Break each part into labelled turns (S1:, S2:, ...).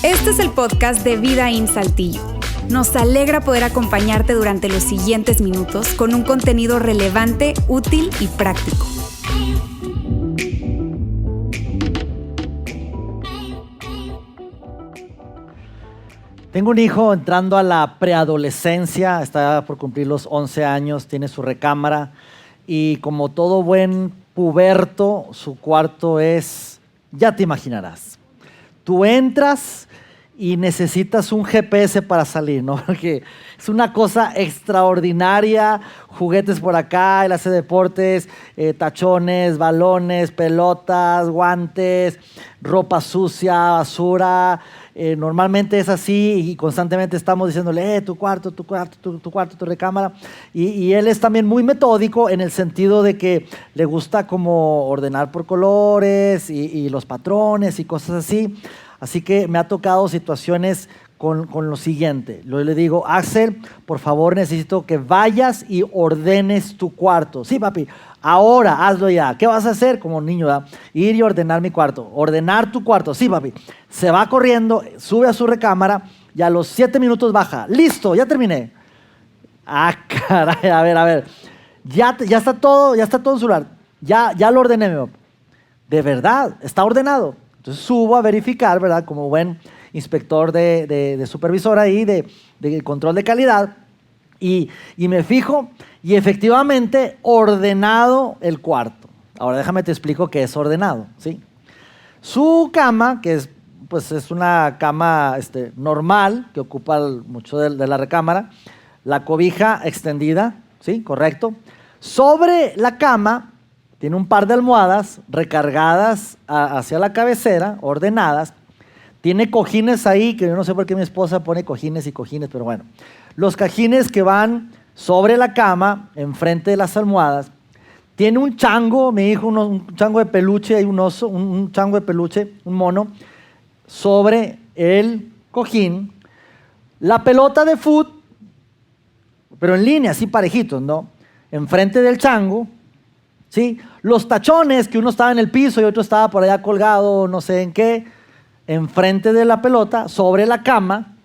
S1: Este es el podcast de Vida en Saltillo. Nos alegra poder acompañarte durante los siguientes minutos con un contenido relevante, útil y práctico.
S2: Tengo un hijo entrando a la preadolescencia, está por cumplir los 11 años, tiene su recámara y como todo buen puberto, su cuarto es, ya te imaginarás. Tú entras y necesitas un GPS para salir, ¿no? Porque es una cosa extraordinaria, juguetes por acá, él hace deportes, tachones, balones, pelotas, guantes, ropa sucia, basura. Normalmente es así y constantemente estamos diciéndole, tu cuarto, tu recámara. Y él es también muy metódico en el sentido de que le gusta como ordenar por colores y los patrones y cosas así. Así que me ha tocado situaciones con lo siguiente. Yo le digo, Axel, por favor necesito que vayas y ordenes tu cuarto. Sí, papi, ahora hazlo ya. ¿Qué vas a hacer? Como niño, ¿verdad? Ir y ordenar mi cuarto. Ordenar tu cuarto. Sí, papi. Se va corriendo, sube a su recámara y a los 7 minutos baja. Listo, ya terminé. Ah, caray, a ver. Ya está todo en su lugar. Ya lo ordené, mi papá. De verdad, está ordenado. Entonces subo a verificar, ¿verdad? Como buen inspector de supervisor ahí, de control de calidad. Y me fijo y efectivamente ordenado el cuarto. Ahora déjame te explico qué es ordenado, ¿sí? Su cama, que es una cama normal, que ocupa mucho de la recámara, la cobija extendida, ¿sí? Correcto. Sobre la cama tiene un par de almohadas recargadas hacia la cabecera, ordenadas. Tiene cojines ahí, que yo no sé por qué mi esposa pone cojines y cojines, pero bueno. Los cojines que van sobre la cama, enfrente de las almohadas. Tiene un chango, mi hijo, un chango de peluche, hay un oso, un chango de peluche, un mono, sobre el cojín. La pelota de fútbol, pero en línea, así parejitos, ¿no? Enfrente del chango. ¿Sí? Los tachones, que uno estaba en el piso y otro estaba por allá colgado, no sé en qué, enfrente de la pelota, sobre la cama.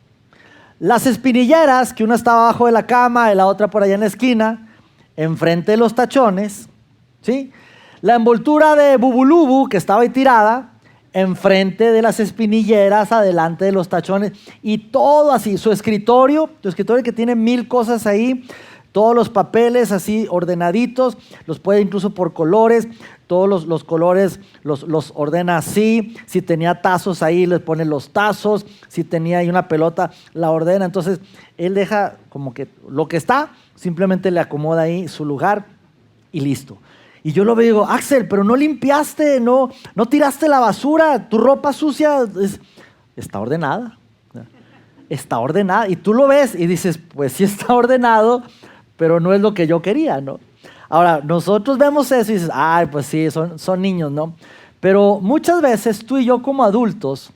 S2: Las espinilleras, que una estaba abajo de la cama y la otra por allá en la esquina, enfrente de los tachones. ¿Sí? La envoltura de bubulubu, que estaba ahí tirada, enfrente de las espinilleras, adelante de los tachones. Y todo así, tu escritorio que tiene 1000 cosas ahí, todos los papeles así ordenaditos, los puede incluso por colores, todos los colores los ordena así. Si tenía tazos ahí, les pone los tazos. Si tenía ahí una pelota, la ordena. Entonces, él deja como que lo que está, simplemente le acomoda ahí su lugar y listo. Y yo lo veo y digo, Axel, pero no limpiaste, no tiraste la basura, tu ropa sucia está ordenada. Está ordenada. Y tú lo ves y dices, pues sí está ordenado, pero no es lo que yo quería, ¿no? Ahora, nosotros vemos eso y dices, ay, pues sí, son niños, ¿no? Pero muchas veces tú y yo como adultos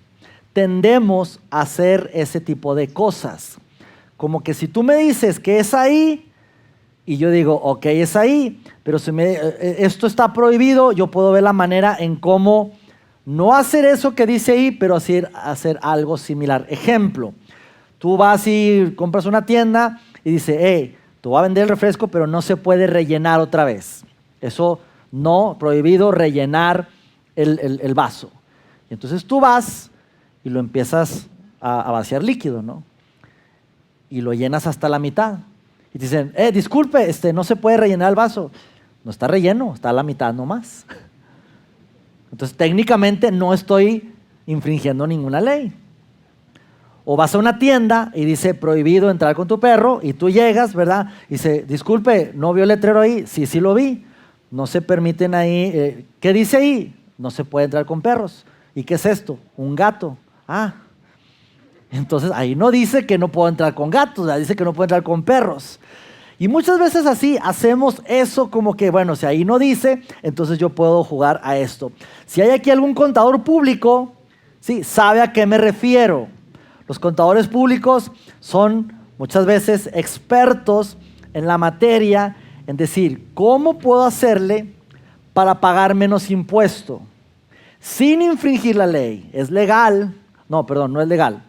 S2: tendemos a hacer ese tipo de cosas. Como que si tú me dices que es ahí, y yo digo, ok, es ahí, pero si esto está prohibido, yo puedo ver la manera en cómo no hacer eso que dice ahí, pero hacer algo similar. Ejemplo, tú vas y compras una tienda y dice, hey, te voy a vender el refresco, pero no se puede rellenar otra vez. Eso no, prohibido rellenar el vaso. Y entonces tú vas y lo empiezas a vaciar líquido, ¿no? Y lo llenas hasta la mitad. Y te dicen, disculpe, no se puede rellenar el vaso. No está relleno, está a la mitad nomás. Entonces técnicamente no estoy infringiendo ninguna ley. O vas a una tienda y dice prohibido entrar con tu perro y tú llegas, ¿verdad? Y dice, disculpe, ¿no vio el letrero ahí? Sí lo vi. No se permiten ahí. ¿Qué dice ahí? No se puede entrar con perros. ¿Y qué es esto? Un gato. Ah. Entonces ahí no dice que no puedo entrar con gatos, dice que no puedo entrar con perros. Y muchas veces así hacemos eso como que, bueno, si ahí no dice, entonces yo puedo jugar a esto. Si hay aquí algún contador público, sí, sabe a qué me refiero. Los contadores públicos son muchas veces expertos en la materia, en decir, ¿cómo puedo hacerle para pagar menos impuesto, sin infringir la ley. Es legal, no es legal.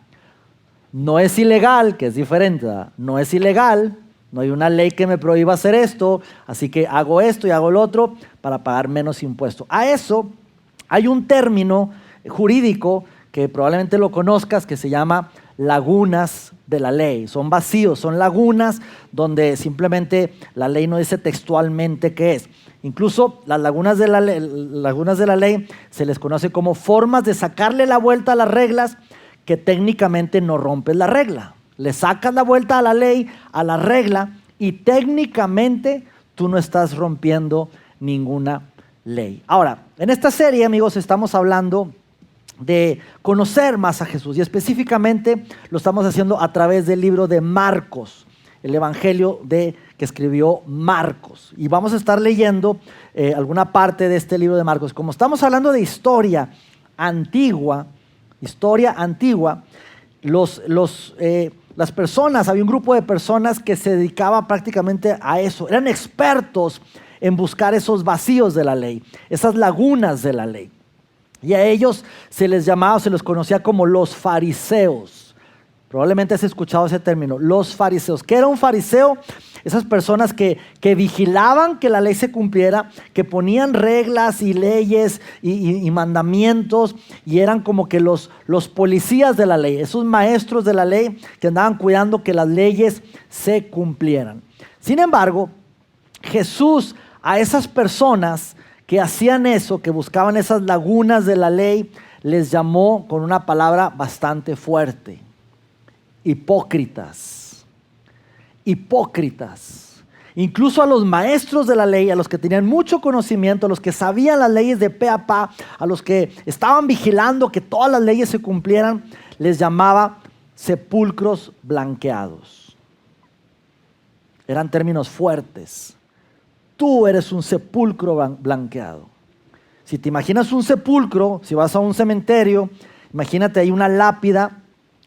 S2: No es ilegal, que es diferente, ¿verdad? No es ilegal, no hay una ley que me prohíba hacer esto, así que hago esto y hago lo otro para pagar menos impuesto. A eso hay un término jurídico que probablemente lo conozcas, que se llama lagunas de la ley. Son vacíos, son lagunas donde simplemente la ley no dice textualmente qué es. Incluso las lagunas de la ley se les conoce como formas de sacarle la vuelta a las reglas que técnicamente no rompes la regla. Le sacas la vuelta a la ley, a la regla, y técnicamente tú no estás rompiendo ninguna ley. Ahora, en esta serie, amigos, estamos hablando de conocer más a Jesús, y específicamente lo estamos haciendo a través del libro de Marcos, el evangelio que escribió Marcos, y vamos a estar leyendo alguna parte de este libro de Marcos. Como estamos hablando de historia antigua, las personas, había un grupo de personas que se dedicaba prácticamente a eso, eran expertos en buscar esos vacíos de la ley, esas lagunas de la ley. Y a ellos se les llamaba, se los conocía como los fariseos. Probablemente has escuchado ese término, los fariseos. ¿Qué era un fariseo? Esas personas que vigilaban que la ley se cumpliera, que ponían reglas y leyes y mandamientos, y eran como que los policías de la ley, esos maestros de la ley que andaban cuidando que las leyes se cumplieran. Sin embargo, Jesús a esas personas que hacían eso, que buscaban esas lagunas de la ley, les llamó con una palabra bastante fuerte: hipócritas. Hipócritas. Incluso a los maestros de la ley, a los que tenían mucho conocimiento, a los que sabían las leyes de pe a pa, a los que estaban vigilando que todas las leyes se cumplieran, les llamaba sepulcros blanqueados. Eran términos fuertes. Tú eres un sepulcro blanqueado. Si te imaginas un sepulcro, si vas a un cementerio, imagínate ahí una lápida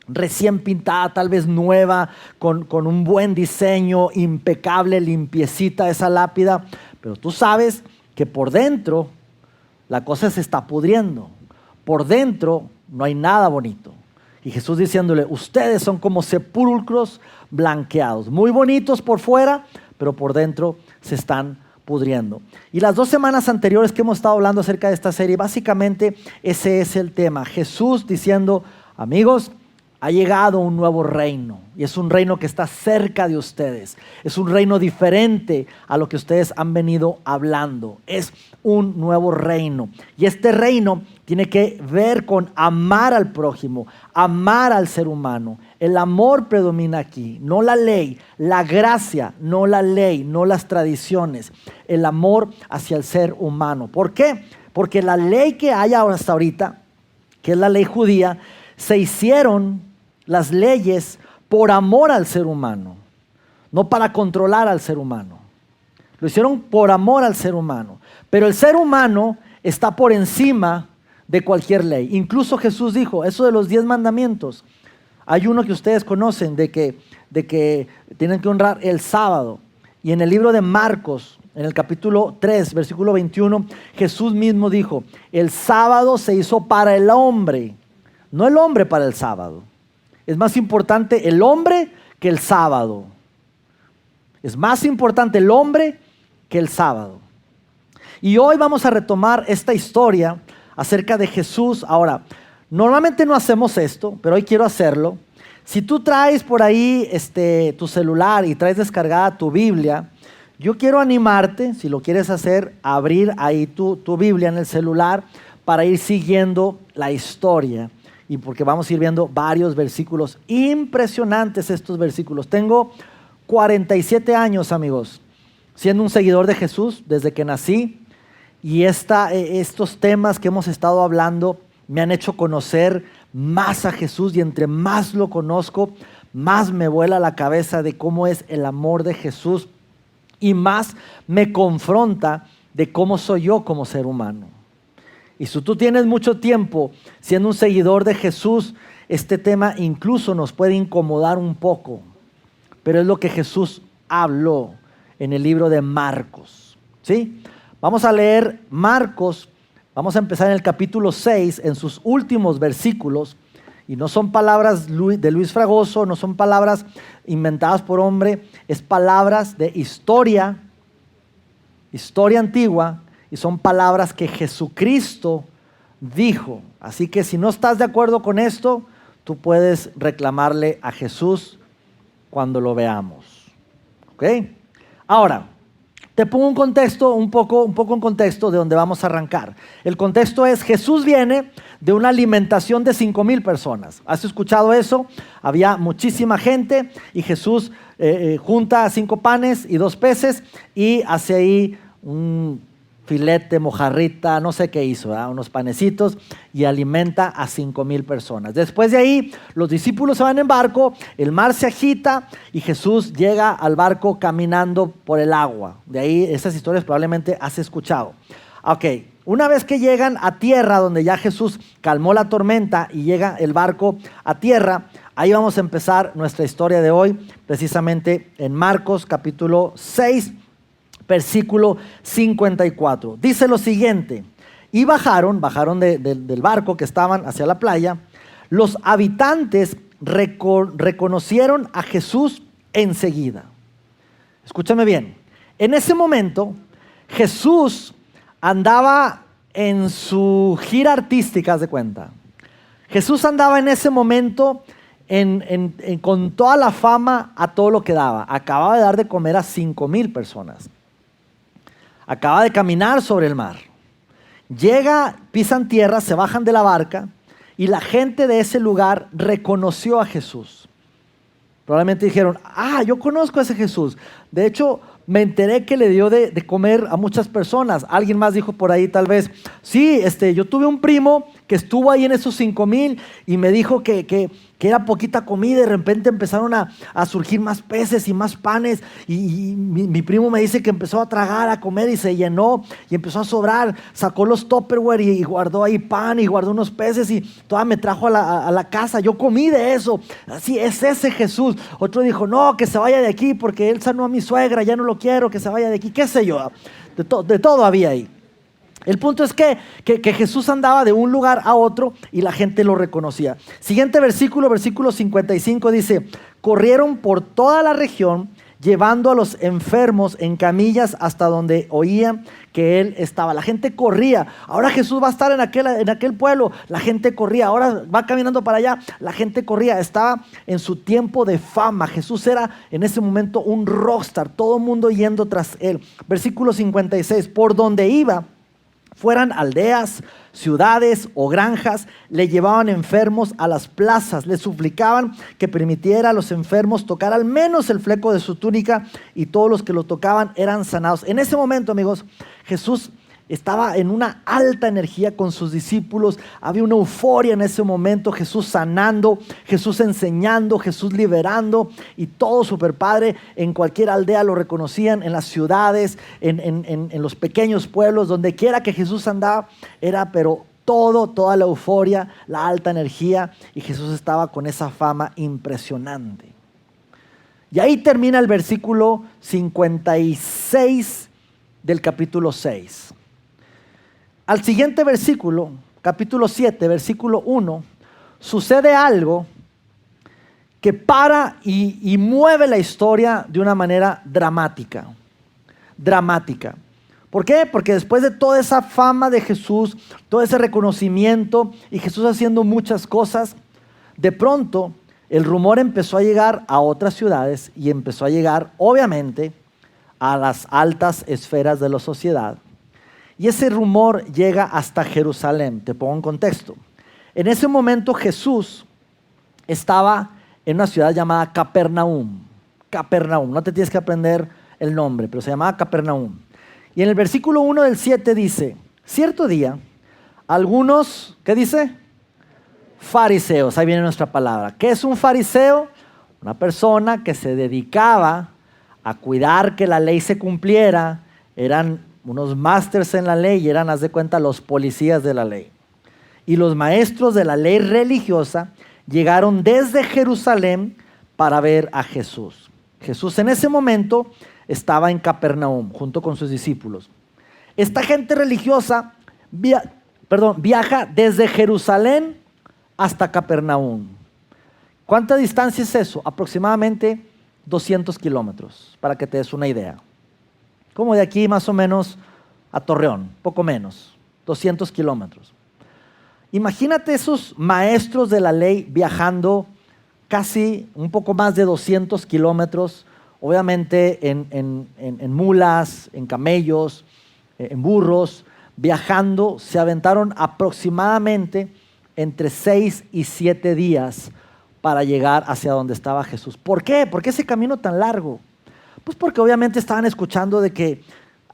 S2: recién pintada, tal vez nueva, con un buen diseño, impecable, limpiecita esa lápida, pero tú sabes que por dentro la cosa se está pudriendo. Por dentro no hay nada bonito. Y Jesús diciéndole: ustedes son como sepulcros blanqueados, muy bonitos por fuera, pero por dentro se están pudriendo. Y las 2 semanas anteriores que hemos estado hablando acerca de esta serie, básicamente ese es el tema. Jesús diciendo: amigos, ha llegado un nuevo reino, y es un reino que está cerca de ustedes. Es un reino diferente a lo que ustedes han venido hablando. Es un nuevo reino, y este reino tiene que ver con amar al prójimo, amar al ser humano. El amor predomina aquí, no la ley, la gracia, no la ley, no las tradiciones. El amor hacia el ser humano. ¿Por qué? Porque la ley que hay hasta ahorita, que es la ley judía, se hicieron las leyes por amor al ser humano, no para controlar al ser humano. Lo hicieron por amor al ser humano. Pero el ser humano está por encima de cualquier ley. Incluso Jesús dijo, eso de los 10 mandamientos, hay uno que ustedes conocen de que tienen que honrar el sábado. Y en el libro de Marcos, en el capítulo 3, versículo 21, Jesús mismo dijo: el sábado se hizo para el hombre, no el hombre para el sábado. Es más importante el hombre que el sábado. Es más importante el hombre que el sábado. Y hoy vamos a retomar esta historia acerca de Jesús. Ahora, normalmente no hacemos esto, pero hoy quiero hacerlo. Si tú traes por ahí tu celular y traes descargada tu Biblia, yo quiero animarte, si lo quieres hacer, a abrir ahí tu Biblia en el celular para ir siguiendo la historia. Y porque vamos a ir viendo varios versículos impresionantes. Estos versículos. Tengo 47 años, amigos, siendo un seguidor de Jesús desde que nací, y estos temas que hemos estado hablando me han hecho conocer más a Jesús, y entre más lo conozco, más me vuela la cabeza de cómo es el amor de Jesús, y más me confronta de cómo soy yo como ser humano. Y si tú tienes mucho tiempo siendo un seguidor de Jesús, este tema incluso nos puede incomodar un poco, pero es lo que Jesús habló en el libro de Marcos, ¿sí? Vamos a leer Marcos, vamos a empezar en el capítulo 6, en sus últimos versículos, y no son palabras de Luis Fragoso, no son palabras inventadas por hombre, es palabras de historia antigua, y son palabras que Jesucristo dijo. Así que si no estás de acuerdo con esto, tú puedes reclamarle a Jesús cuando lo veamos. ¿Ok? Ahora, te pongo un contexto, un poco en contexto de donde vamos a arrancar. El contexto es, Jesús viene de una alimentación de 5,000 personas. ¿Has escuchado eso? Había muchísima gente y Jesús junta 5 panes y 2 peces y hace ahí un filete, mojarrita, no sé qué hizo, ¿verdad? Unos panecitos, y alimenta a 5,000 personas. Después de ahí, los discípulos se van en barco, el mar se agita y Jesús llega al barco caminando por el agua. De ahí, esas historias probablemente has escuchado. Ok, una vez que llegan a tierra, donde ya Jesús calmó la tormenta y llega el barco a tierra, ahí vamos a empezar nuestra historia de hoy, precisamente en Marcos capítulo 6, versículo 54. Dice lo siguiente: y bajaron del barco que estaban hacia la playa. Los habitantes reconocieron a Jesús enseguida. Escúchame bien. En ese momento, Jesús andaba en su gira artística, haz de cuenta. Jesús andaba en ese momento con toda la fama a todo lo que daba. Acababa de dar de comer a 5,000 personas. Acaba de caminar sobre el mar. Llega, pisan tierra, se bajan de la barca y la gente de ese lugar reconoció a Jesús. Probablemente dijeron: yo conozco a ese Jesús. De hecho, me enteré que le dio de comer a muchas personas. Alguien más dijo por ahí tal vez: sí, yo tuve un primo que estuvo ahí en esos 5,000 y me dijo que era poquita comida, y de repente empezaron a surgir más peces y más panes, y mi primo me dice que empezó a tragar, a comer, y se llenó y empezó a sobrar. Sacó los Tupperware y guardó ahí pan y guardó unos peces y toda me trajo a la casa. Yo comí de eso. Así es ese Jesús. Otro dijo: no, que se vaya de aquí porque él sanó a mi suegra, ya no lo quiero, que se vaya de aquí. Qué sé yo, de todo había ahí. El punto es que Jesús andaba de un lugar a otro y la gente lo reconocía. Siguiente versículo 55 dice: corrieron por toda la región llevando a los enfermos en camillas hasta donde oían que él estaba. La gente corría. Ahora Jesús va a estar en aquel pueblo. La gente corría. Ahora va caminando para allá. La gente corría. Estaba en su tiempo de fama. Jesús era en ese momento un rockstar. Todo el mundo yendo tras él. Versículo 56. Por donde iba, fueran aldeas, ciudades o granjas, le llevaban enfermos a las plazas, le suplicaban que permitiera a los enfermos tocar al menos el fleco de su túnica, y todos los que lo tocaban eran sanados. En ese momento, amigos, Jesús estaba en una alta energía con sus discípulos. Había una euforia en ese momento. Jesús sanando, Jesús enseñando, Jesús liberando, y todo súper padre. En cualquier aldea lo reconocían, en las ciudades, en los pequeños pueblos, donde quiera que Jesús andaba, era pero toda la euforia, la alta energía, y Jesús estaba con esa fama impresionante. Y ahí termina el versículo 56 del capítulo 6. Al siguiente versículo, capítulo 7, versículo 1, sucede algo que para y mueve la historia de una manera dramática. ¿Por qué? Porque después de toda esa fama de Jesús, todo ese reconocimiento y Jesús haciendo muchas cosas, de pronto el rumor empezó a llegar a otras ciudades y empezó a llegar, obviamente, a las altas esferas de la sociedad. Y ese rumor llega hasta Jerusalén. Te pongo en contexto. En ese momento Jesús estaba en una ciudad llamada Capernaum. No te tienes que aprender el nombre, pero se llamaba Capernaum. Y en el versículo 1 del 7 dice: cierto día, algunos, ¿qué dice? Fariseos. Ahí viene nuestra palabra. ¿Qué es un fariseo? Una persona que se dedicaba a cuidar que la ley se cumpliera. Eran unos másters en la ley y eran, haz de cuenta, los policías de la ley. Y los maestros de la ley religiosa llegaron desde Jerusalén para ver a Jesús. Jesús en ese momento estaba en Capernaum junto con sus discípulos. Esta gente religiosa viaja desde Jerusalén hasta Capernaum. ¿Cuánta distancia es eso? Aproximadamente 200 kilómetros, para que te des una idea. Como de aquí más o menos a Torreón, poco menos, 200 kilómetros. Imagínate esos maestros de la ley viajando casi un poco más de 200 kilómetros, obviamente en mulas, en camellos, en burros, viajando. Se aventaron aproximadamente entre 6 y 7 días para llegar hacia donde estaba Jesús. ¿Por qué? ¿Por qué ese camino tan largo? Pues porque obviamente estaban escuchando de que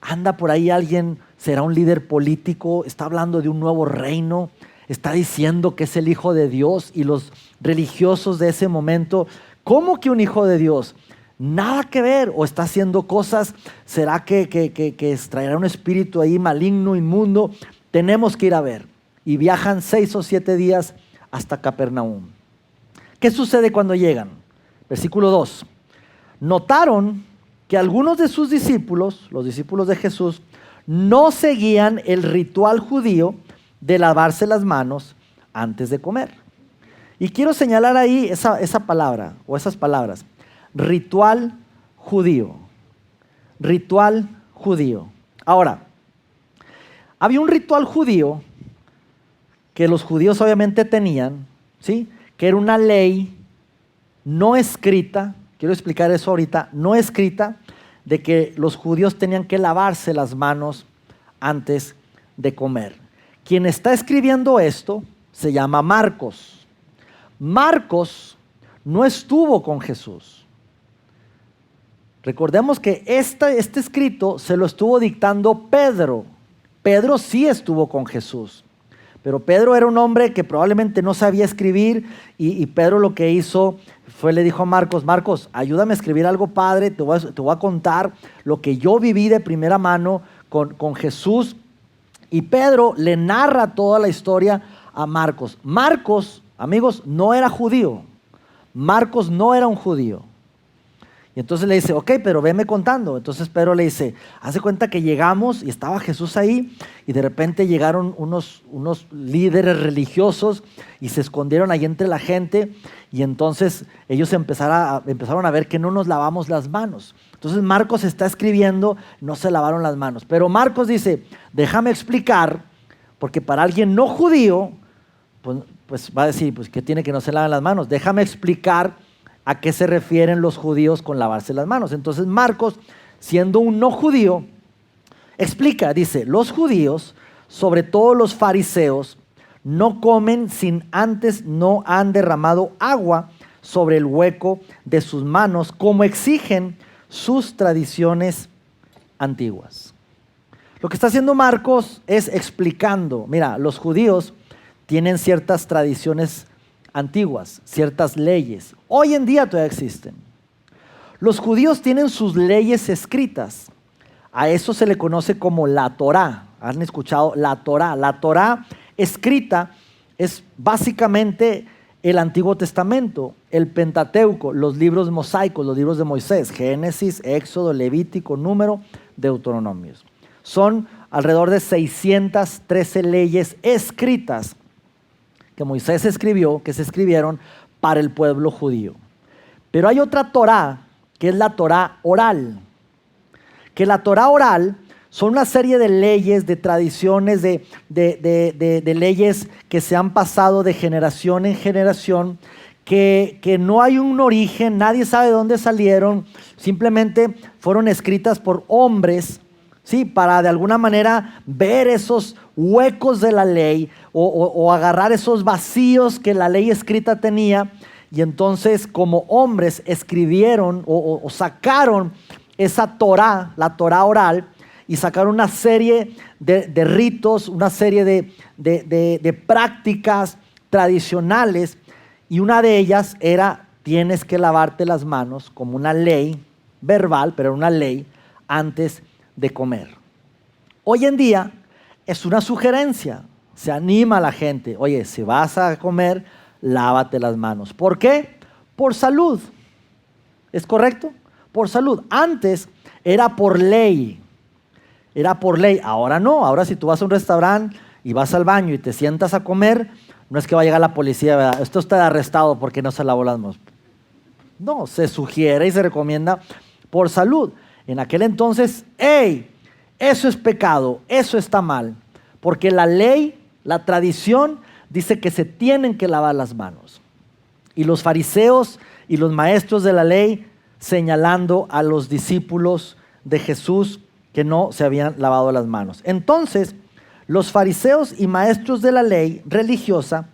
S2: anda por ahí alguien, será un líder político, está hablando de un nuevo reino, está diciendo que es el Hijo de Dios, y los religiosos de ese momento, ¿cómo que un Hijo de Dios? Nada que ver, o está haciendo cosas, ¿será que traerá un espíritu ahí maligno, inmundo? Tenemos que ir a ver. Y viajan 6 o 7 días hasta Capernaum. ¿Qué sucede cuando llegan? Versículo 2. Notaron que algunos de sus discípulos, los discípulos de Jesús, no seguían el ritual judío de lavarse las manos antes de comer. Y quiero señalar ahí esa palabra o esas palabras. Ritual judío. Ritual judío. Ahora, había un ritual judío que los judíos obviamente tenían, ¿sí? Que era una ley no escrita, quiero explicar eso ahorita, no escrita, de que los judíos tenían que lavarse las manos antes de comer. Quien está escribiendo esto se llama Marcos. Marcos no estuvo con Jesús. Recordemos que este escrito se lo estuvo dictando Pedro. Pedro sí estuvo con Jesús. Pero Pedro era un hombre que probablemente no sabía escribir, y Pedro lo que hizo fue, le dijo a Marcos: Marcos, ayúdame a escribir algo padre, te voy a contar lo que yo viví de primera mano con Jesús. Y Pedro le narra toda la historia a Marcos. Marcos, amigos, no era judío. Marcos no era un judío. Y entonces le dice: ok, pero veme contando. Entonces Pedro le dice: haz de cuenta que llegamos y estaba Jesús ahí, y de repente llegaron unos líderes religiosos y se escondieron ahí entre la gente, y entonces ellos empezaron a ver que no nos lavamos las manos. Entonces Marcos está escribiendo, no se lavaron las manos. Pero Marcos dice: déjame explicar, porque para alguien no judío, pues va a decir, pues ¿qué tiene que no se laven las manos? Déjame explicar a qué se refieren los judíos con lavarse las manos. Entonces Marcos, siendo un no judío, explica, dice: los judíos, sobre todo los fariseos, no comen sin antes no han derramado agua sobre el hueco de sus manos, como exigen sus tradiciones antiguas. Lo que está haciendo Marcos es explicando: mira, los judíos tienen ciertas tradiciones antiguas, ciertas leyes. Hoy en día todavía existen. Los judíos tienen sus leyes escritas. A eso se le conoce como la Torá. ¿Han escuchado la Torá? La Torá escrita es básicamente el Antiguo Testamento, el Pentateuco, los libros mosaicos, los libros de Moisés: Génesis, Éxodo, Levítico, Número, Deuteronomio. Son alrededor de 613 leyes escritas que Moisés escribió, que se escribieron para el pueblo judío. Pero hay otra Torá, que es la Torá oral. Que la Torá oral son una serie de leyes, de tradiciones, de leyes que se han pasado de generación en generación, que no hay un origen, nadie sabe de dónde salieron, simplemente fueron escritas por hombres, ¿sí? Para de alguna manera ver esos huecos de la ley, o agarrar esos vacíos que la ley escrita tenía, y entonces como hombres escribieron o sacaron esa Torá, la Torá oral, y sacaron una serie de ritos, una serie de prácticas tradicionales, y una de ellas era: tienes que lavarte las manos, como una ley verbal, pero una ley antes de comer. Hoy en día es una sugerencia, se anima a la gente: oye, si vas a comer, lávate las manos. ¿Por qué? Por salud. ¿Es correcto? Por salud. Antes era por ley. Era por ley. Ahora no. Ahora si tú vas a un restaurante y vas al baño y te sientas a comer, no es que va a llegar la policía, ¿verdad? Esto está arrestado porque no se lavó las manos. No, se sugiere y se recomienda por salud. En aquel entonces, ¡hey! Eso es pecado, eso está mal. Porque la ley, la tradición, dice que se tienen que lavar las manos. Y los fariseos y los maestros de la ley señalando a los discípulos de Jesús que no se habían lavado las manos. Entonces, los fariseos y maestros de la ley religiosa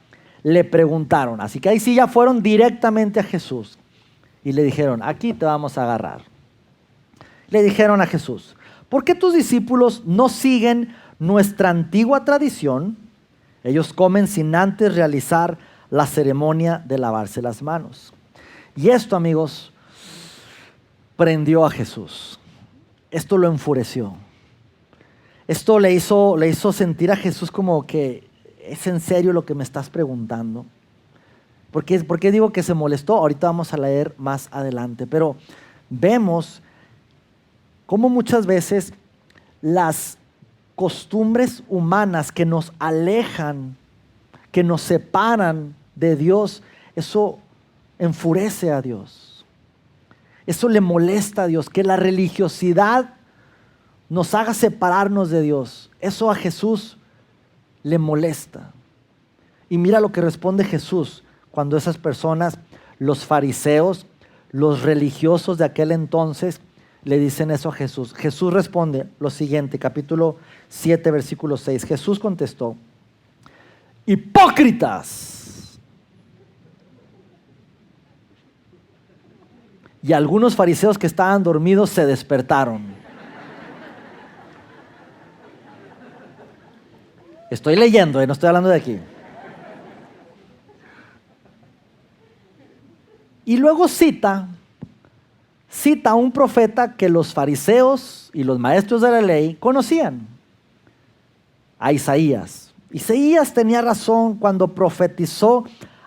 S2: le preguntaron, así que ahí sí ya fueron directamente a Jesús y le dijeron, aquí te vamos a agarrar. Le dijeron a Jesús, ¿por qué tus discípulos no siguen nuestra antigua tradición? Ellos comen sin antes realizar la ceremonia de lavarse las manos. Y esto, amigos, prendió a Jesús. Esto lo enfureció. Esto le hizo sentir a Jesús como que, ¿es en serio lo que me estás preguntando? ¿Por qué digo que se molestó? Ahorita vamos a leer más adelante. Pero vemos cómo muchas veces las costumbres humanas que nos alejan, que nos separan de Dios, eso enfurece a Dios. Eso le molesta a Dios, que la religiosidad nos haga separarnos de Dios. Eso a Jesús le molesta. Y mira lo que responde Jesús cuando esas personas, los fariseos, los religiosos de aquel entonces, le dicen eso a Jesús. Jesús responde lo siguiente, capítulo 7, versículo 6. Jesús contestó, hipócritas. Y algunos fariseos que estaban dormidos se despertaron. Estoy leyendo, no estoy hablando de aquí. Y luego cita a un profeta que los fariseos y los maestros de la ley conocían, a Isaías. Isaías tenía razón cuando profetizó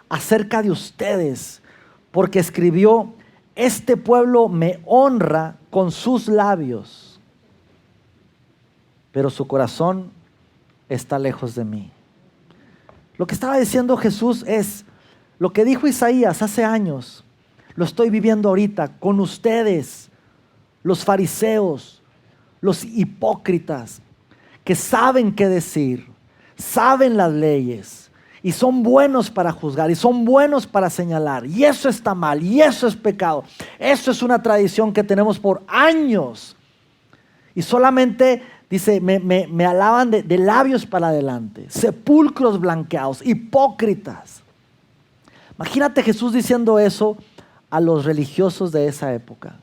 S2: acerca de ustedes, porque escribió, este pueblo me honra con sus labios, pero su corazón está lejos de mí. Lo que estaba diciendo Jesús es lo que dijo Isaías hace años. Lo estoy viviendo ahorita con ustedes, los fariseos, los hipócritas, que saben qué decir, saben las leyes y son buenos para juzgar y son buenos para señalar. Y eso está mal y eso es pecado. Eso es una tradición que tenemos por años. Y solamente, dice, me alaban de labios para adelante, sepulcros blanqueados, hipócritas. Imagínate Jesús diciendo eso a los religiosos de esa época.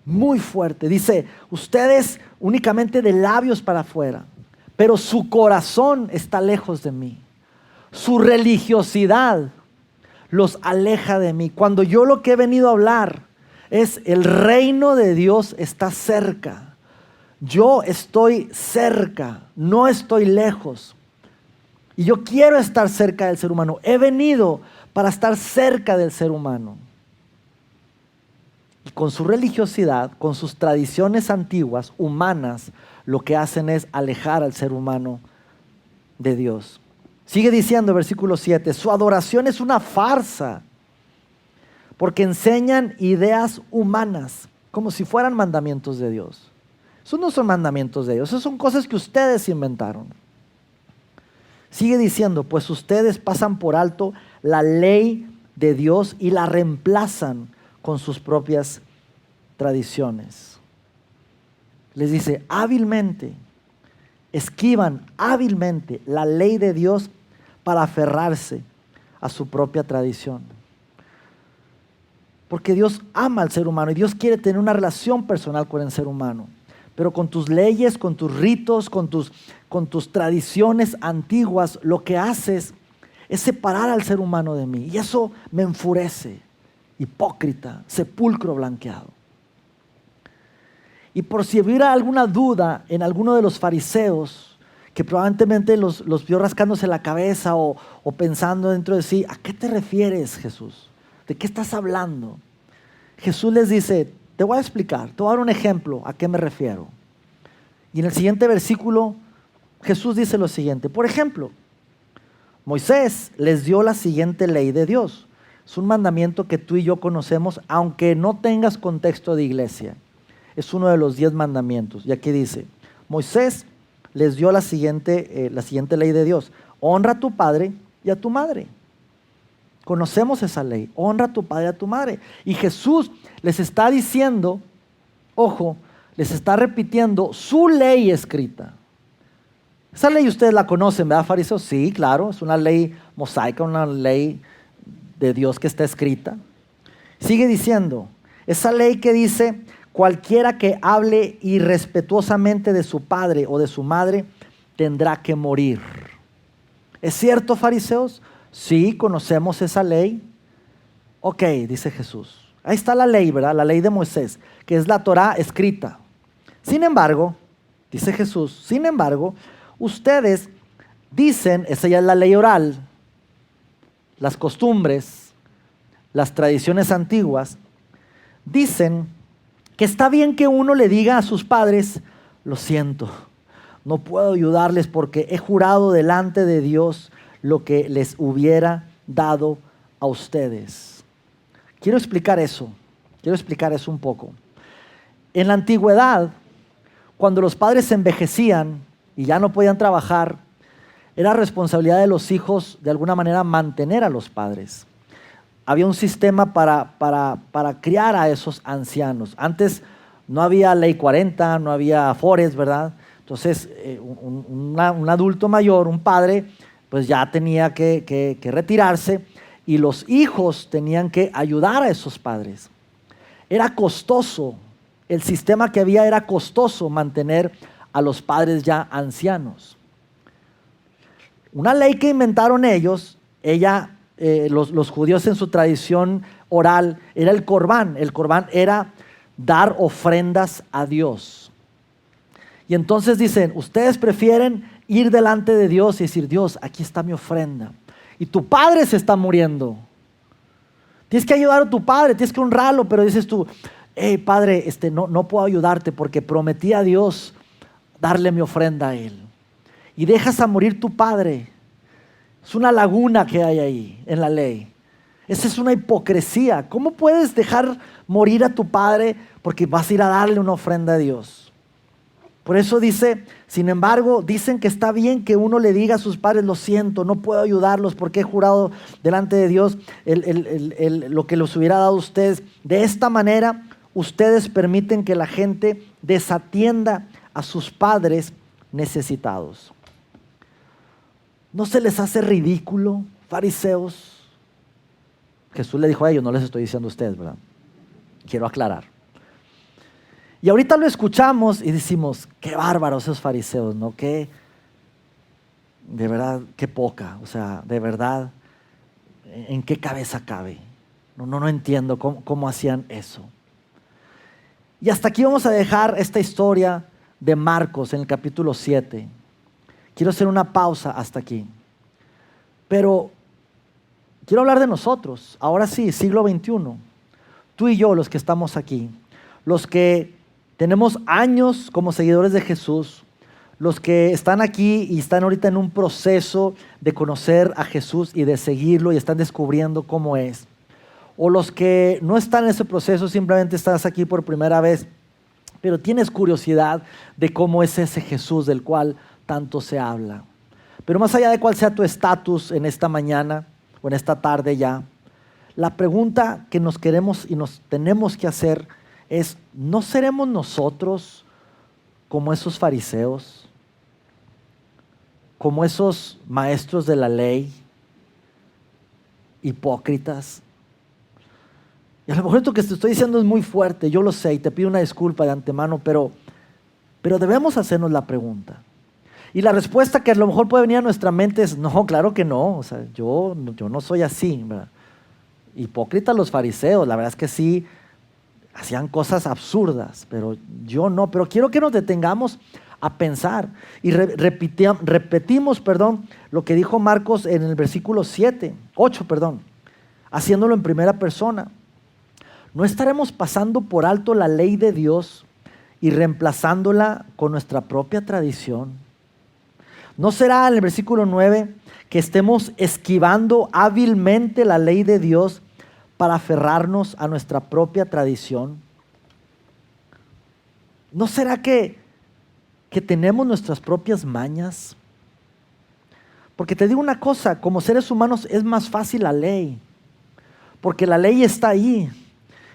S2: Muy fuerte. Dice, ustedes únicamente de labios para afuera, pero su corazón está lejos de mí. Su religiosidad los aleja de mí. Cuando yo lo que he venido a hablar es el reino de Dios está cerca. Yo estoy cerca, no estoy lejos. Y yo quiero estar cerca del ser humano. He venido para estar cerca del ser humano. Y con su religiosidad, con sus tradiciones antiguas, humanas, lo que hacen es alejar al ser humano de Dios. Sigue diciendo, versículo 7, su adoración es una farsa, porque enseñan ideas humanas, como si fueran mandamientos de Dios. Esos no son mandamientos de Dios, esas son cosas que ustedes inventaron. Sigue diciendo, pues ustedes pasan por alto la ley de Dios y la reemplazan con sus propias tradiciones. Les dice, hábilmente, esquivan hábilmente la ley de Dios para aferrarse a su propia tradición. Porque Dios ama al ser humano y Dios quiere tener una relación personal con el ser humano. Pero con tus leyes, con tus ritos, con tus tradiciones antiguas, lo que haces es separar al ser humano de mí. Y eso me enfurece. Hipócrita, sepulcro blanqueado. Y por si hubiera alguna duda en alguno de los fariseos, que probablemente los vio rascándose la cabeza o pensando dentro de sí, ¿a qué te refieres, Jesús? ¿De qué estás hablando? Jesús les dice, te voy a explicar, te voy a dar un ejemplo a qué me refiero. Y en el siguiente versículo, Jesús dice lo siguiente. Por ejemplo, Moisés les dio la siguiente ley de Dios. Es un mandamiento que tú y yo conocemos, aunque no tengas contexto de iglesia. Es uno de los 10 mandamientos. Y aquí dice, Moisés les dio la siguiente ley de Dios. Honra a tu padre y a tu madre. Conocemos esa ley. Honra a tu padre y a tu madre. Y Jesús les está diciendo, ojo, les está repitiendo su ley escrita. Esa ley ustedes la conocen, ¿verdad, fariseos? Sí, claro, es una ley mosaica, una ley de Dios que está escrita. Sigue diciendo, esa ley que dice, cualquiera que hable irrespetuosamente de su padre o de su madre, tendrá que morir. ¿Es cierto, fariseos? Sí, conocemos esa ley. Ok, dice Jesús. Ahí está la ley, ¿verdad? La ley de Moisés, que es la Torá escrita. Sin embargo, dice Jesús, sin embargo, ustedes dicen, esa ya es la ley oral, las costumbres, las tradiciones antiguas, dicen que está bien que uno le diga a sus padres, lo siento, no puedo ayudarles porque he jurado delante de Dios lo que les hubiera dado a ustedes. Quiero explicar eso un poco. En la antigüedad, cuando los padres se envejecían y ya no podían trabajar, era responsabilidad de los hijos de alguna manera mantener a los padres. Había un sistema para criar a esos ancianos. Antes no había ley 40, no había afores, ¿verdad? Entonces un adulto mayor, un padre, pues ya tenía que retirarse y los hijos tenían que ayudar a esos padres. Era costoso, el sistema que había era costoso mantener a los padres ya ancianos. Una ley que inventaron ellos, los judíos en su tradición oral, era el corbán. El corbán era dar ofrendas a Dios. Y entonces dicen, ustedes prefieren ir delante de Dios y decir, Dios, aquí está mi ofrenda. Y tu padre se está muriendo. Tienes que ayudar a tu padre, tienes que honrarlo, pero dices tú, hey padre, no puedo ayudarte porque prometí a Dios darle mi ofrenda a él. Y dejas a morir tu padre. Es una laguna que hay ahí en la ley. Esa es una hipocresía. ¿Cómo puedes dejar morir a tu padre porque vas a ir a darle una ofrenda a Dios? Por eso dice, sin embargo, dicen que está bien que uno le diga a sus padres, lo siento, no puedo ayudarlos porque he jurado delante de Dios lo que les hubiera dado a ustedes. De esta manera, ustedes permiten que la gente desatienda a sus padres necesitados. ¿No se les hace ridículo, fariseos? Jesús le dijo a ellos, no les estoy diciendo a ustedes, ¿verdad? Quiero aclarar. Y ahorita lo escuchamos y decimos, qué bárbaros esos fariseos, ¿no? De verdad, qué poca, o sea, de verdad, ¿en qué cabeza cabe? No entiendo cómo hacían eso. Y hasta aquí vamos a dejar esta historia de Marcos en el capítulo 7. Quiero hacer una pausa hasta aquí. Pero quiero hablar de nosotros, ahora sí, siglo XXI. Tú y yo, los que estamos aquí, los que tenemos años como seguidores de Jesús, los que están aquí y están ahorita en un proceso de conocer a Jesús y de seguirlo y están descubriendo cómo es. O los que no están en ese proceso, simplemente estás aquí por primera vez, pero tienes curiosidad de cómo es ese Jesús del cual tanto se habla. Pero más allá de cuál sea tu estatus en esta mañana o en esta tarde ya, la pregunta que nos queremos y nos tenemos que hacer es, ¿no seremos nosotros como esos fariseos? Como esos maestros de la ley, hipócritas. Y a lo mejor esto que te estoy diciendo es muy fuerte, yo lo sé y te pido una disculpa de antemano, pero debemos hacernos la pregunta. Y la respuesta que a lo mejor puede venir a nuestra mente es, no, claro que no, o sea, yo no soy así, ¿verdad? Hipócritas los fariseos, la verdad es que sí, hacían cosas absurdas, pero yo no. Pero quiero que nos detengamos a pensar y repetimos lo que dijo Marcos en el versículo 8, haciéndolo en primera persona. ¿No estaremos pasando por alto la ley de Dios y reemplazándola con nuestra propia tradición? ¿No será en el versículo 9 que estemos esquivando hábilmente la ley de Dios para aferrarnos a nuestra propia tradición? ¿No será que tenemos nuestras propias mañas? Porque te digo una cosa, como seres humanos es más fácil la ley, porque la ley está ahí.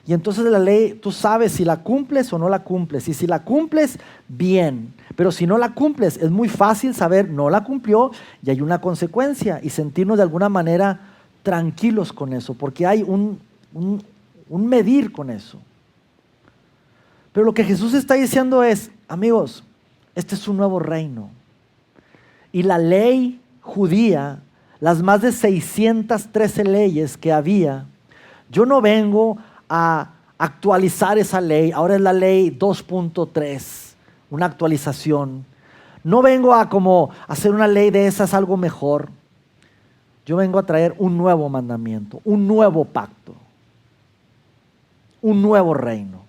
S2: Y entonces la ley, tú sabes si la cumples o no la cumples. Y si la cumples, bien. Pero si no la cumples, es muy fácil saber, no la cumplió y hay una consecuencia. Y sentirnos de alguna manera tranquilos con eso, porque hay un medir con eso. Pero lo que Jesús está diciendo es, amigos, este es un nuevo reino. Y la ley judía, las más de 613 leyes que había, yo no vengo a actualizar esa ley. Ahora es la ley 2.3, una actualización. No vengo a como hacer una ley de esas algo mejor. Yo vengo a traer un nuevo mandamiento, un nuevo pacto, un nuevo reino.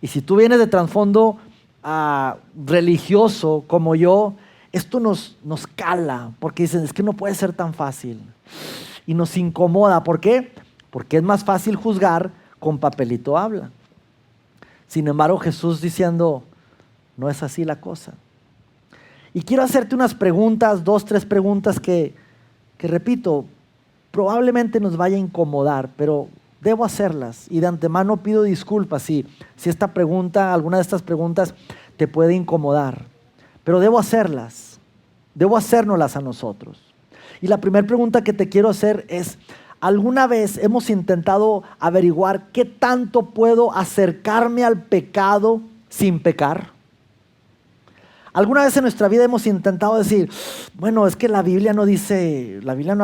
S2: Y si tú vienes de trasfondo religioso como yo, esto nos cala, porque dicen, es que no puede ser tan fácil. Y nos incomoda. ¿Por qué? Porque es más fácil juzgar con papelito habla. Sin embargo, Jesús diciendo, no es así la cosa. Y quiero hacerte unas preguntas, 2, 3 preguntas que repito, probablemente nos vaya a incomodar, pero debo hacerlas. Y de antemano pido disculpas si esta pregunta, alguna de estas preguntas te puede incomodar. Pero debo hacerlas. Debo hacérnoslas a nosotros. Y la primera pregunta que te quiero hacer es, ¿alguna vez hemos intentado averiguar qué tanto puedo acercarme al pecado sin pecar? ¿Alguna vez en nuestra vida hemos intentado decir, bueno, es que la Biblia no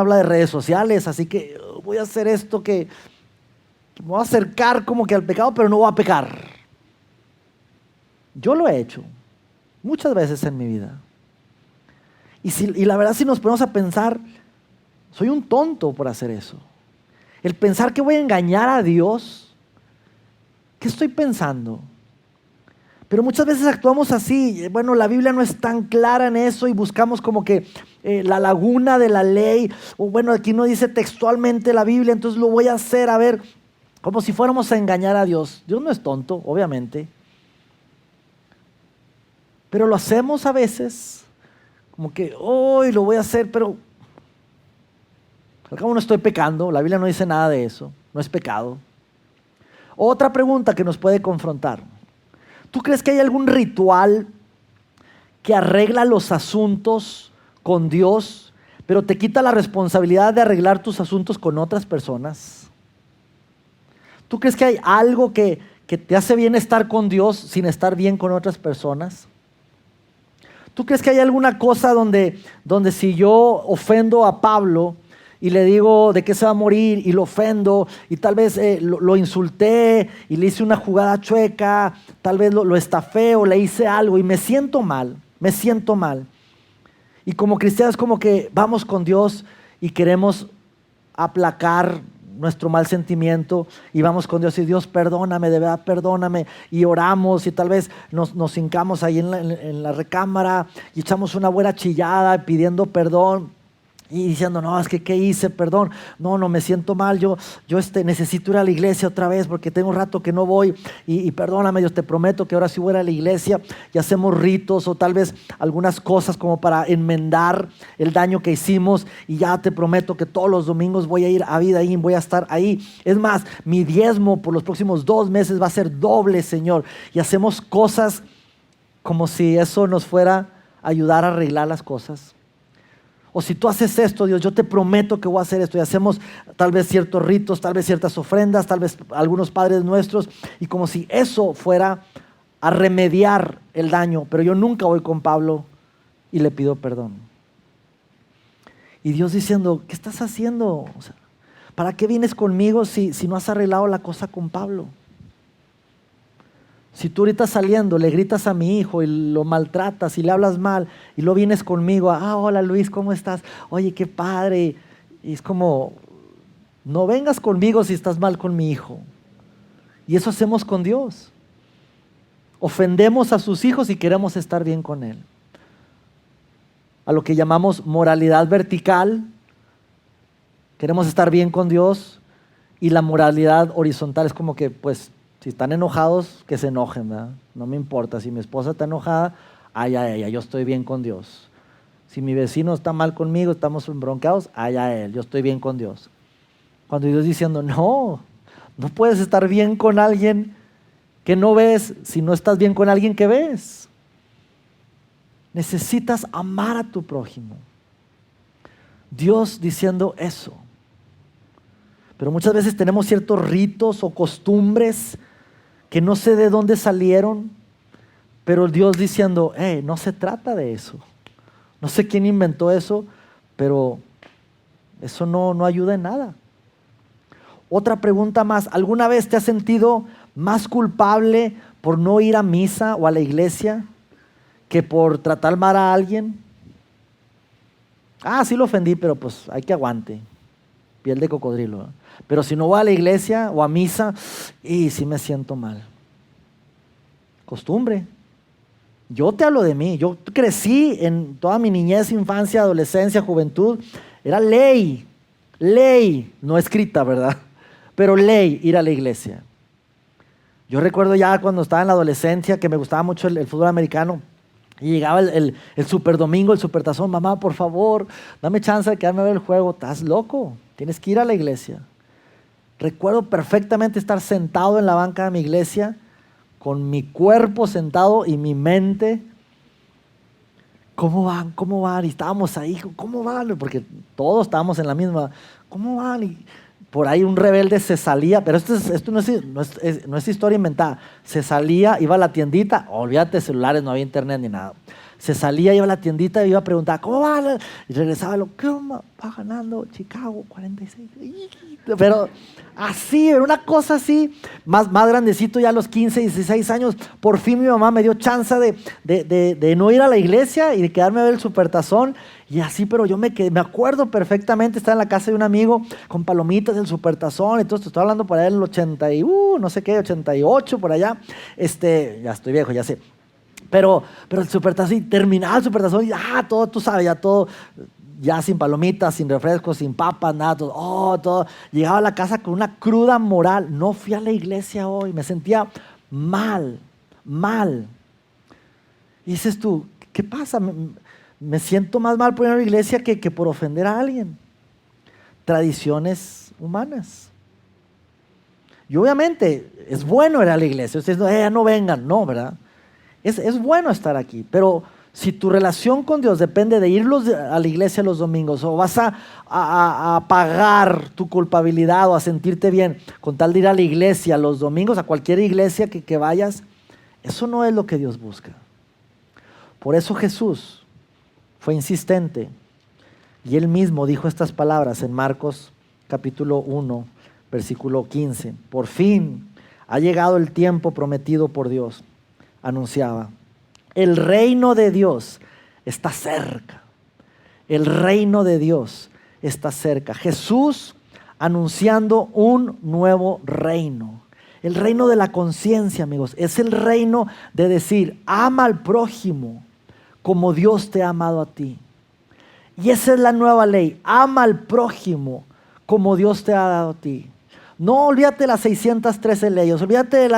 S2: habla de redes sociales, así que voy a hacer esto que me voy a acercar como que al pecado, pero no voy a pecar? Yo lo he hecho muchas veces en mi vida. Y la verdad, si nos ponemos a pensar, soy un tonto por hacer eso. El pensar que voy a engañar a Dios, ¿qué estoy pensando? Pero muchas veces actuamos así. Bueno, la Biblia no es tan clara en eso y buscamos como que la laguna de la ley. O bueno, aquí no dice textualmente la Biblia, entonces lo voy a hacer, a ver, como si fuéramos a engañar a Dios. Dios no es tonto, obviamente. Pero lo hacemos a veces, como que hoy lo voy a hacer, pero al cabo no estoy pecando. La Biblia no dice nada de eso, no es pecado. Otra pregunta que nos puede confrontar. ¿Tú crees que hay algún ritual que arregla los asuntos con Dios, pero te quita la responsabilidad de arreglar tus asuntos con otras personas? ¿Tú crees que hay algo que te hace bien estar con Dios sin estar bien con otras personas? ¿Tú crees que hay alguna cosa donde si yo ofendo a Pablo y le digo de qué se va a morir y lo ofendo y tal vez lo insulté y le hice una jugada chueca, tal vez lo estafé o le hice algo y me siento mal? Y como cristianos como que vamos con Dios y queremos aplacar nuestro mal sentimiento y vamos con Dios y Dios perdóname, de verdad perdóname, y oramos y tal vez nos hincamos ahí en la recámara y echamos una buena chillada pidiendo perdón y diciendo, no, es que ¿qué hice? Perdón, no, me siento mal, yo necesito ir a la iglesia otra vez porque tengo un rato que no voy y perdóname Dios, te prometo que ahora sí voy a la iglesia, y hacemos ritos o tal vez algunas cosas como para enmendar el daño que hicimos, y ya te prometo que todos los domingos voy a ir a Vidaín, voy a estar ahí, es más, mi diezmo por los próximos 2 meses va a ser doble, Señor, y hacemos cosas como si eso nos fuera a ayudar a arreglar las cosas. O si tú haces esto, Dios, yo te prometo que voy a hacer esto. Y hacemos tal vez ciertos ritos, tal vez ciertas ofrendas, tal vez algunos padres nuestros. Y como si eso fuera a remediar el daño. Pero yo nunca voy con Pablo y le pido perdón. Y Dios diciendo, ¿qué estás haciendo? O sea, ¿para qué vienes conmigo si no has arreglado la cosa con Pablo? Si tú ahorita saliendo le gritas a mi hijo y lo maltratas y le hablas mal y luego vienes conmigo, hola Luis, ¿cómo estás? Oye, qué padre. Y es como, no vengas conmigo si estás mal con mi hijo. Y eso hacemos con Dios. ofendemos a sus hijos y queremos estar bien con él. A lo que llamamos moralidad vertical, queremos estar bien con Dios, y la moralidad horizontal es como que, pues, si están enojados, que se enojen, ¿verdad? No me importa, si mi esposa está enojada, a ella, yo estoy bien con Dios. Si mi vecino está mal conmigo, estamos embroncados, a él, yo estoy bien con Dios. Cuando Dios diciendo, no puedes estar bien con alguien que no ves si no estás bien con alguien que ves. Necesitas amar a tu prójimo. Dios diciendo eso. Pero muchas veces tenemos ciertos ritos o costumbres que no sé de dónde salieron, pero Dios diciendo, no se trata de eso. No sé quién inventó eso, pero eso no ayuda en nada. Otra pregunta más, ¿alguna vez te has sentido más culpable por no ir a misa o a la iglesia que por tratar mal a alguien? Sí lo ofendí, pero pues hay que aguante, piel de cocodrilo, ¿eh? Pero si no voy a la iglesia o a misa, y sí me siento mal. Costumbre. Yo te hablo de mí, yo crecí en toda mi niñez, infancia, adolescencia, juventud, era ley, no escrita, ¿verdad? Pero ley ir a la iglesia. Yo recuerdo ya cuando estaba en la adolescencia que me gustaba mucho el fútbol americano y llegaba el super domingo, el super tazón, mamá, por favor, dame chance de quedarme a ver el juego. Estás loco, tienes que ir a la iglesia. Recuerdo perfectamente estar sentado en la banca de mi iglesia, con mi cuerpo sentado y mi mente. ¿Cómo van? ¿Cómo van? Y estábamos ahí, ¿cómo van? Porque todos estábamos en la misma. ¿Cómo van? Y por ahí un rebelde se salía, pero esto no es historia inventada. Se salía, iba a la tiendita, olvídate de celulares, no había internet ni nada. Se salía, iba a la tiendita y iba a preguntar, ¿cómo va? Y regresaba, ¿cómo va ganando Chicago 46? Pero así, era una cosa así, más grandecito ya a los 15, 16 años, por fin mi mamá me dio chance de no ir a la iglesia y de quedarme a ver el supertazón. Y así, pero yo me acuerdo perfectamente, estaba en la casa de un amigo con palomitas del supertazón, entonces te estoy hablando por allá del 80 y, no sé qué, 88 por allá. Ya estoy viejo, ya sé. Pero el supertazón, y terminaba el supertazón y todo, tú sabes, ya todo, ya sin palomitas, sin refrescos, sin papas, nada, todo. Llegaba a la casa con una cruda moral. No fui a la iglesia hoy, me sentía mal. Y dices tú, ¿qué pasa? Me siento más mal por ir a la iglesia que por ofender a alguien. Tradiciones humanas. Y obviamente es bueno ir a la iglesia. Ustedes no vengan, no, ¿verdad? Es bueno estar aquí, pero si tu relación con Dios depende de ir a la iglesia los domingos, o vas a pagar tu culpabilidad o a sentirte bien con tal de ir a la iglesia los domingos, a cualquier iglesia que vayas, eso no es lo que Dios busca. Por eso Jesús fue insistente y Él mismo dijo estas palabras en Marcos capítulo 1, versículo 15. Por fin ha llegado el tiempo prometido por Dios. Anunciaba, el reino de Dios está cerca. El reino de Dios está cerca. Jesús anunciando un nuevo reino. El reino de la conciencia, amigos, es el reino de decir, ama al prójimo como Dios te ha amado a ti. Y esa es la nueva ley, ama al prójimo como Dios te ha dado a ti. No olvídate de las 613 leyes, olvídate de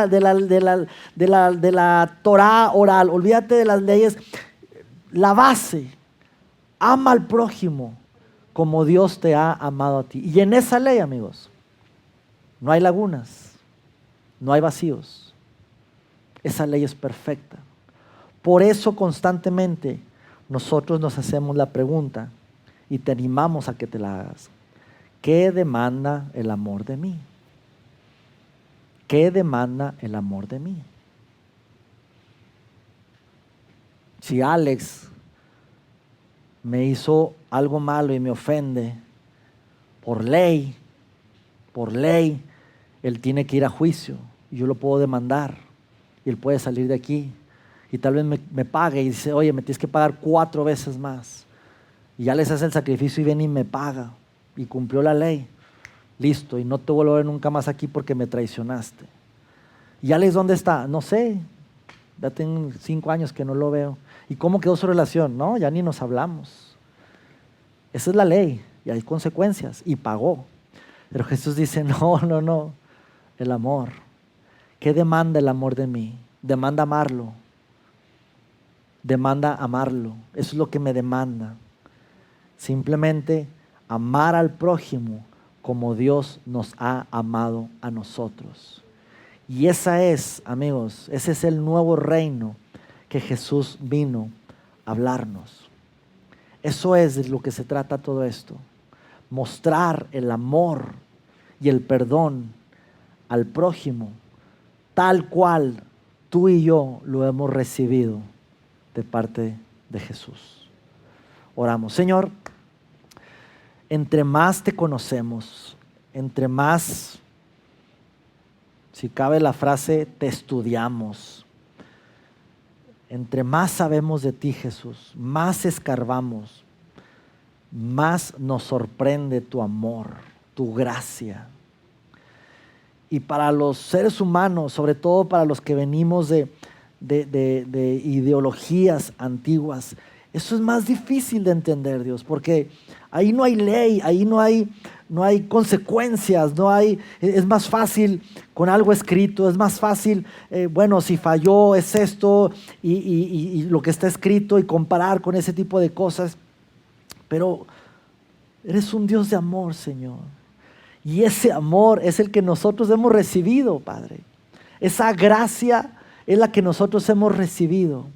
S2: la Torá oral, olvídate de las leyes. La base, ama al prójimo como Dios te ha amado a ti. Y en esa ley, amigos, no hay lagunas, no hay vacíos. Esa ley es perfecta. Por eso constantemente nosotros nos hacemos la pregunta y te animamos a que te la hagas. ¿Qué demanda el amor de mí? ¿Qué demanda el amor de mí? Si Alex me hizo algo malo y me ofende, por ley, él tiene que ir a juicio y yo lo puedo demandar y él puede salir de aquí y tal vez me pague y dice, oye, me tienes que pagar 4 veces más. Y ya les hace el sacrificio y viene y me paga y cumplió la ley. Listo, y no te vuelvo a ver nunca más aquí porque me traicionaste. ¿Y Alex dónde está? No sé. Ya tengo 5 años que no lo veo. ¿Y cómo quedó su relación? No, ya ni nos hablamos. Esa es la ley y hay consecuencias. Y pagó. Pero Jesús dice, no, el amor. ¿Qué demanda el amor de mí? Demanda amarlo. Demanda amarlo. Eso es lo que me demanda. Simplemente amar al prójimo como Dios nos ha amado a nosotros. Y esa es, amigos, ese es el nuevo reino que Jesús vino a hablarnos. Eso es de lo que se trata todo esto. Mostrar el amor y el perdón al prójimo, tal cual tú y yo lo hemos recibido de parte de Jesús. Oramos. Señor, entre más te conocemos, entre más, si cabe la frase, te estudiamos, entre más sabemos de ti, Jesús, más escarbamos, más nos sorprende tu amor, tu gracia. Y para los seres humanos, sobre todo para los que venimos de ideologías antiguas, eso es más difícil de entender, Dios, porque ahí no hay ley, ahí no hay consecuencias, es más fácil con algo escrito, es más fácil, si falló es esto y lo que está escrito y comparar con ese tipo de cosas. Pero eres un Dios de amor, Señor. Y ese amor es el que nosotros hemos recibido, Padre. Esa gracia es la que nosotros hemos recibido.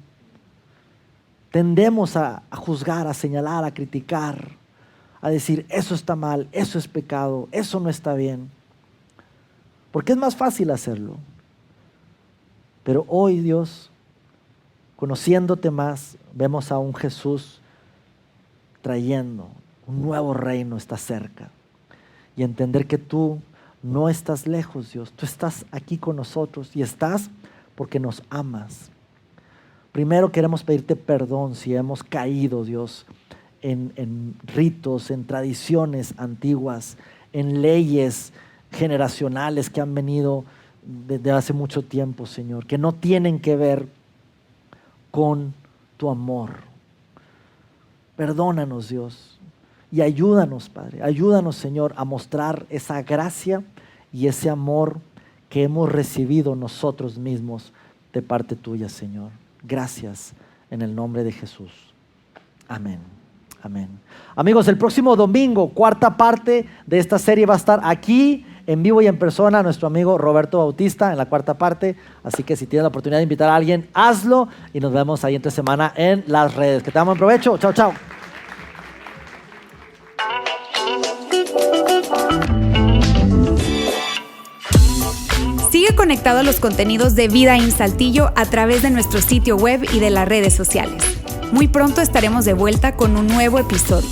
S2: Tendemos a juzgar, a señalar, a criticar, a decir, eso está mal, eso es pecado, eso no está bien. Porque es más fácil hacerlo. Pero hoy, Dios, conociéndote más, vemos a un Jesús trayendo un nuevo reino, está cerca. Y entender que tú no estás lejos, Dios, tú estás aquí con nosotros y estás porque nos amas. Primero queremos pedirte perdón si hemos caído, Dios, en ritos, en tradiciones antiguas, en leyes generacionales que han venido desde hace mucho tiempo, Señor, que no tienen que ver con tu amor. Perdónanos, Dios, y ayúdanos, Padre, ayúdanos, Señor, a mostrar esa gracia y ese amor que hemos recibido nosotros mismos de parte tuya, Señor. Gracias en el nombre de Jesús. Amén. Amén. Amigos, el próximo domingo, 4ª parte de esta serie va a estar aquí en vivo y en persona nuestro amigo Roberto Bautista en la 4ª parte. Así que si tienes la oportunidad de invitar a alguien, hazlo y nos vemos ahí entre semana en las redes. Que tengamos buen provecho. Chao, chao.
S1: Sigue conectado a los contenidos de Vida en Saltillo a través de nuestro sitio web y de las redes sociales. Muy pronto estaremos de vuelta con un nuevo episodio.